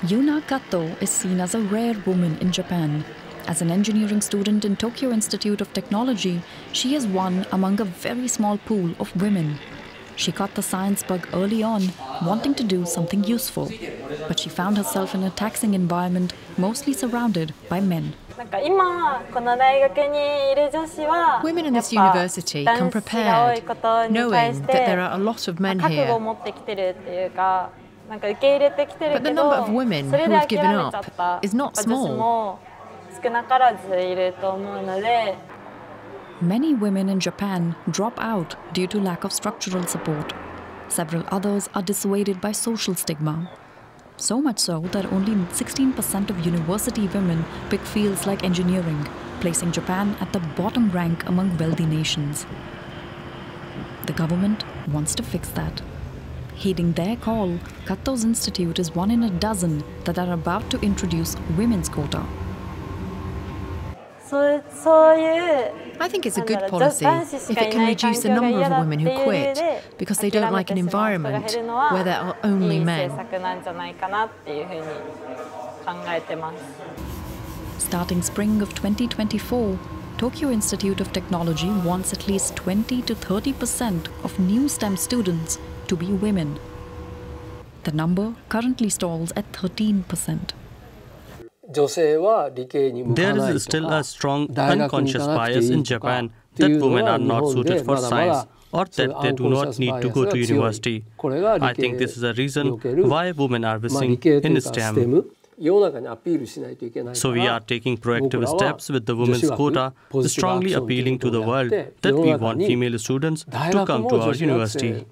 Yuna Kato is seen as a rare woman in Japan. As an engineering student in Tokyo Institute of Technology, she is one among a very small pool of women. She caught the science bug early on, wanting to do something useful. But she found herself in a taxing environment, mostly surrounded by men. Women in this university come prepared, knowing that there are a lot of men here. But the number of women who have given up is not small. Many women in Japan drop out due to lack of structural support. Several others are dissuaded by social stigma. So much so that only 16% of university women pick fields like engineering, placing Japan at the bottom rank among wealthy nations. The government wants to fix that. Heeding their call, Kato's institute is one in a dozen that are about to introduce women's quota. I think it's a good policy if it can reduce the number of women who quit because they don't like an environment where there are only men. Starting spring of 2024, Tokyo Institute of Technology wants at least 20 to 30% of new STEM students to be women. The number currently stalls at 13%. There is still a strong unconscious bias in Japan that women are not suited for science or that they do not need to go to university. I think this is a reason why women are missing in STEM. So we are taking proactive steps with the women's quota, strongly appealing to the world that we want female students to come to our university.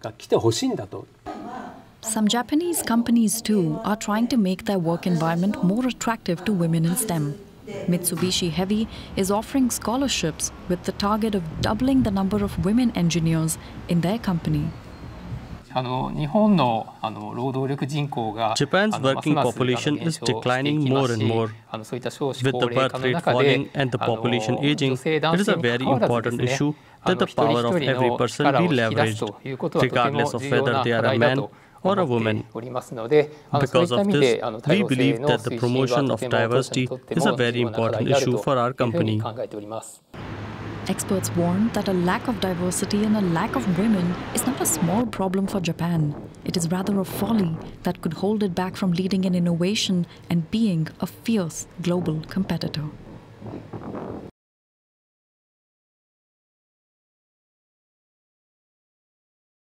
Some Japanese companies too are trying to make their work environment more attractive to women in STEM. Mitsubishi Heavy is offering scholarships with the target of doubling the number of women engineers in their company. Japan's working population is declining more and more. With the birth rate falling and the population aging, it is a very important issue that the power of every person be leveraged, regardless of whether they are a man or a woman. Because of this, we believe that the promotion of diversity is a very important issue for our company. Experts warn that a lack of diversity and a lack of women is not a small problem for Japan. It is rather a folly that could hold it back from leading in innovation and being a fierce global competitor.